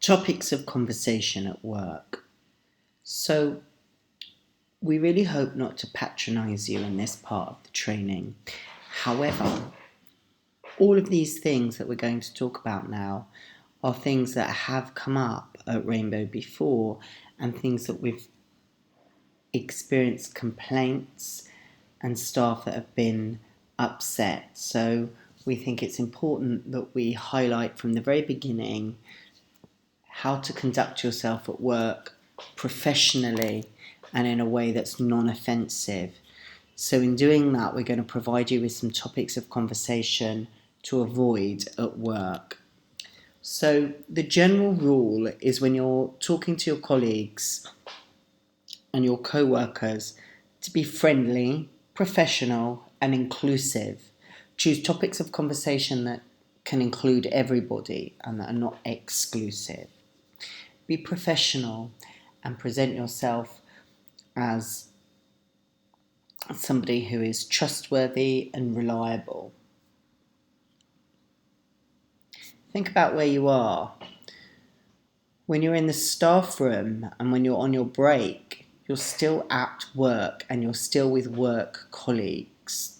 Topics of conversation at work. So, we really hope not to patronise you in this part of the training. However, all of these things that we're going to talk about now are things that have come up at Rainbow before and things that we've experienced complaints and staff that have been upset. So, we think it's important that we highlight from the very beginning how to conduct yourself at work professionally and in a way that's non-offensive. So in doing that, we're going to provide you with some topics of conversation to avoid at work. So the general rule is when you're talking to your colleagues and your co-workers to be friendly, professional and inclusive. Choose topics of conversation that can include everybody and that are not exclusive. Be professional and present yourself as somebody who is trustworthy and reliable. Think about where you are. When you're in the staff room and when you're on your break, you're still at work and you're still with work colleagues.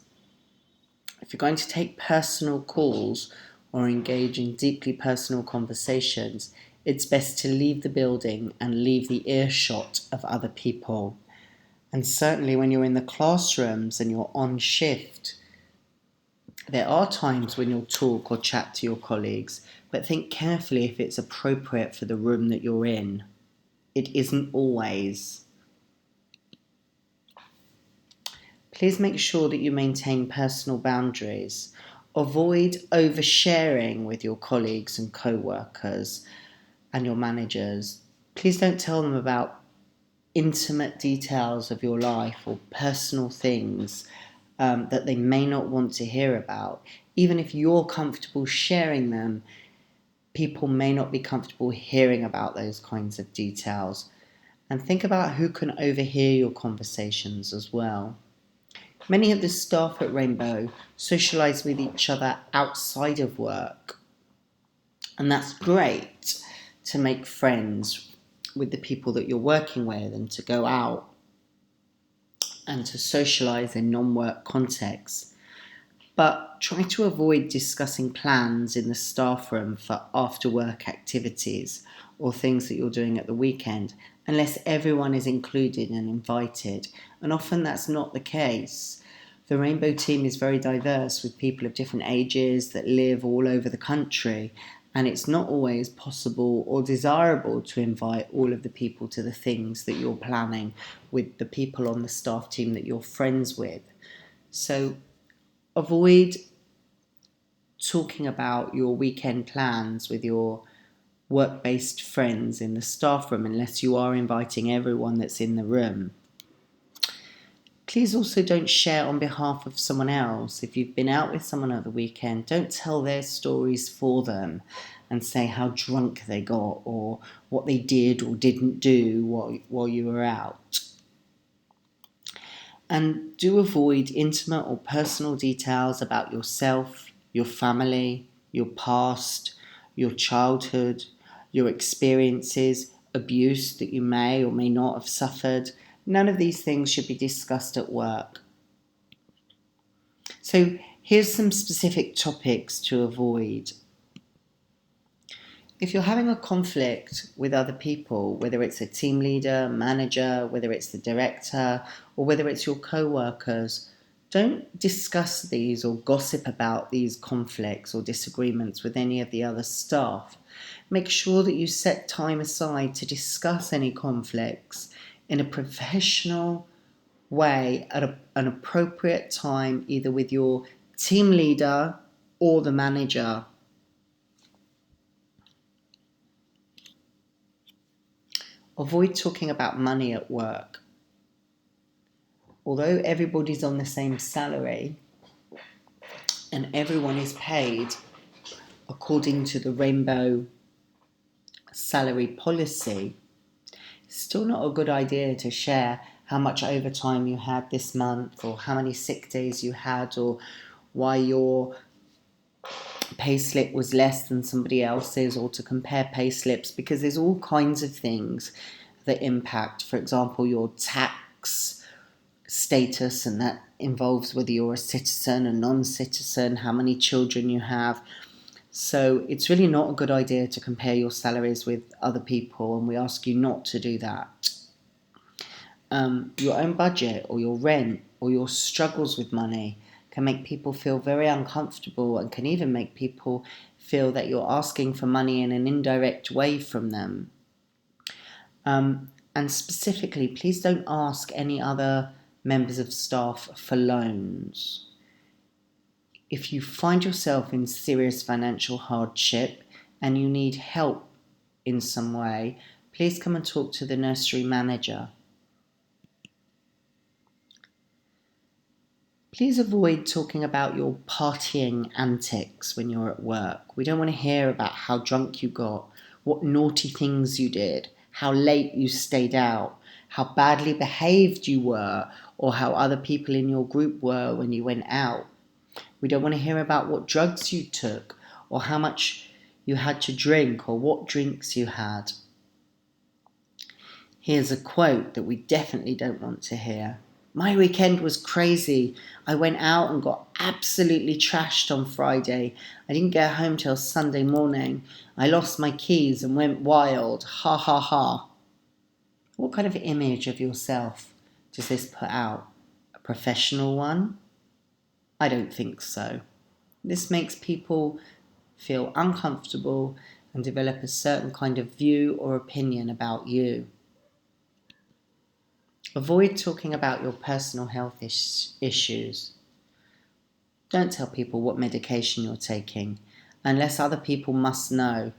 If you're going to take personal calls or engage in deeply personal conversations, it's best to leave the building and leave the earshot of other people. And certainly when you're in the classrooms and you're on shift, there are times when you'll talk or chat to your colleagues, but think carefully if it's appropriate for the room that you're in. It isn't always. Please make sure that you maintain personal boundaries. Avoid oversharing with your colleagues and co-workers and your managers. Please don't tell them about intimate details of your life or personal things that they may not want to hear about. Even if you're comfortable sharing them, people may not be comfortable hearing about those kinds of details. And think about who can overhear your conversations as well. Many of the staff at Rainbow socialise with each other outside of work. And that's great to make friends with the people that you're working with and to go out and to socialise in non-work contexts. But try to avoid discussing plans in the staff room for after-work activities or things that you're doing at the weekend unless everyone is included and invited. And often that's not the case. The Rainbow team is very diverse with people of different ages that live all over the country, and it's not always possible or desirable to invite all of the people to the things that you're planning with the people on the staff team that you're friends with. So avoid talking about your weekend plans with your work-based friends in the staff room unless you are inviting everyone that's in the room. Please also don't share on behalf of someone else. If you've been out with someone at the weekend, don't tell their stories for them and say how drunk they got or what they did or didn't do while you were out. And do avoid intimate or personal details about yourself, your family, your past, your childhood, your experiences, abuse that you may or may not have suffered. None of these things should be discussed at work. So here's some specific topics to avoid. If you're having a conflict with other people, whether it's a team leader, manager, whether it's the director, or whether it's your co-workers, don't discuss these or gossip about these conflicts or disagreements with any of the other staff. Make sure that you set time aside to discuss any conflicts in a professional way at an appropriate time, either with your team leader or the manager. Avoid talking about money at work. Although everybody's on the same salary and everyone is paid according to the Rainbow salary policy, it's still not a good idea to share how much overtime you had this month or how many sick days you had or why your payslip was less than somebody else's, or to compare payslips, because there's all kinds of things that impact, for example, your tax status, and that involves whether you're a citizen, a non-citizen, how many children you have. So it's really not a good idea to compare your salaries with other people, and we ask you not to do that. Your own budget or your rent or your struggles with money can make people feel very uncomfortable, and can even make people feel that you're asking for money in an indirect way from them. And specifically, please don't ask any other members of staff for loans. If you find yourself in serious financial hardship and you need help in some way, please come and talk to the nursery manager. Please avoid talking about your partying antics when you're at work. We don't want to hear about how drunk you got, what naughty things you did, how late you stayed out, how badly behaved you were, or how other people in your group were when you went out. We don't want to hear about what drugs you took, or how much you had to drink, or what drinks you had. Here's a quote that we definitely don't want to hear. My weekend was crazy. I went out and got absolutely trashed on Friday. I didn't get home till Sunday morning. I lost my keys and went wild. Ha ha ha. What kind of image of yourself does this put out? A professional one? I don't think so. This makes people feel uncomfortable and develop a certain kind of view or opinion about you. Avoid talking about your personal health issues. Don't tell people what medication you're taking unless other people must know.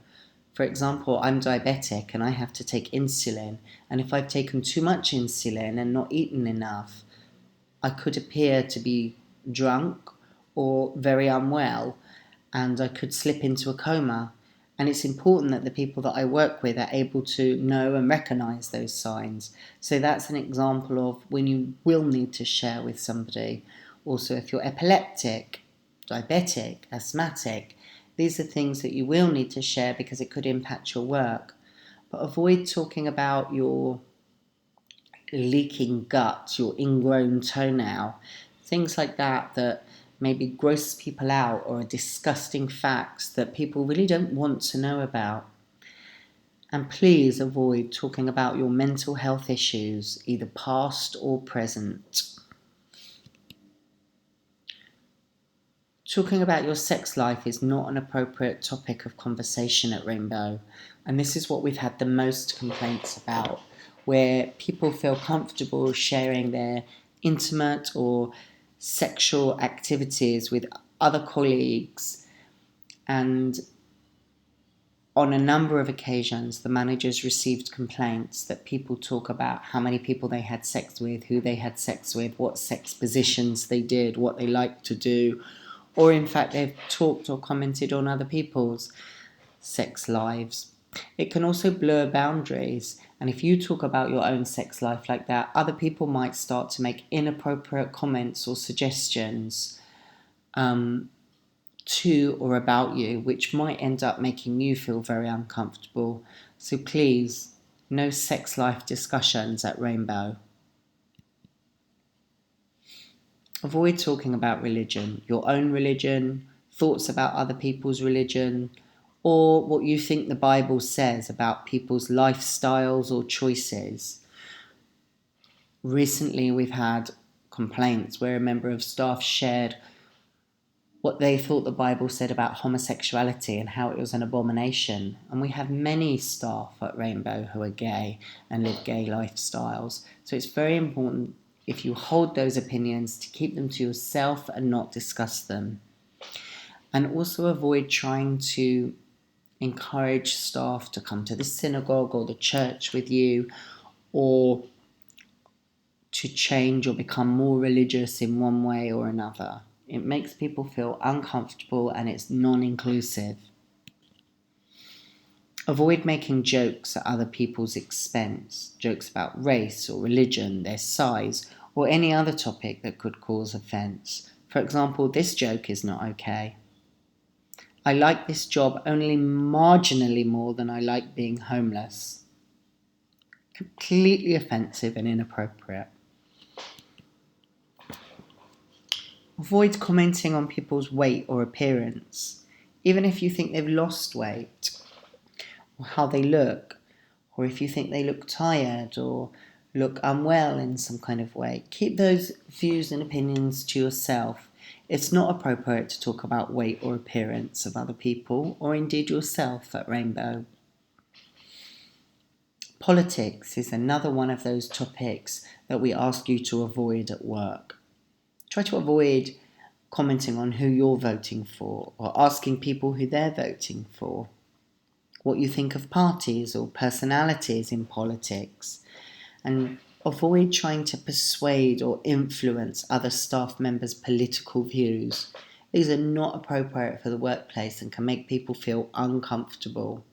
For example, I'm diabetic and I have to take insulin, and if I've taken too much insulin and not eaten enough, I could appear to be drunk or very unwell, and I could slip into a coma. And it's important that the people that I work with are able to know and recognise those signs. So that's an example of when you will need to share with somebody. Also, if you're epileptic, diabetic, asthmatic, these are things that you will need to share because it could impact your work. But avoid talking about your leaking gut, your ingrown toenail, things like that maybe gross people out or are disgusting facts that people really don't want to know about. And please avoid talking about your mental health issues, either past or present. Talking about your sex life is not an appropriate topic of conversation at Rainbow, and this is what we've had the most complaints about, where people feel comfortable sharing their intimate or sexual activities with other colleagues, and on a number of occasions the managers received complaints that people talk about how many people they had sex with, who they had sex with, what sex positions they did, what they liked to do, or in fact they've talked or commented on other people's sex lives. It can also blur boundaries, and if you talk about your own sex life like that, other people might start to make inappropriate comments or suggestions to or about you, which might end up making you feel very uncomfortable. So please, no sex life discussions at Rainbow. Avoid talking about religion, your own religion, thoughts about other people's religion, or what you think the Bible says about people's lifestyles or choices. Recently, we've had complaints where a member of staff shared what they thought the Bible said about homosexuality and how it was an abomination. And we have many staff at Rainbow who are gay and live gay lifestyles. So it's very important, if you hold those opinions, to keep them to yourself and not discuss them. And also avoid trying to encourage staff to come to the synagogue or the church with you, or to change or become more religious in one way or another. It makes people feel uncomfortable and it's non-inclusive. Avoid making jokes at other people's expense, jokes about race or religion, their size, or any other topic that could cause offence. For example, this joke is not okay. I like this job only marginally more than I like being homeless. Completely offensive and inappropriate. Avoid commenting on people's weight or appearance, even if you think they've lost weight, or how they look, or if you think they look tired or look unwell in some kind of way. Keep those views and opinions to yourself. It's not appropriate to talk about weight or appearance of other people, or indeed yourself at Rainbow. Politics is another one of those topics that we ask you to avoid at work. Try to avoid commenting on who you're voting for or asking people who they're voting for, what you think of parties or personalities in politics, and avoid trying to persuade or influence other staff members' political views. These are not appropriate for the workplace and can make people feel uncomfortable.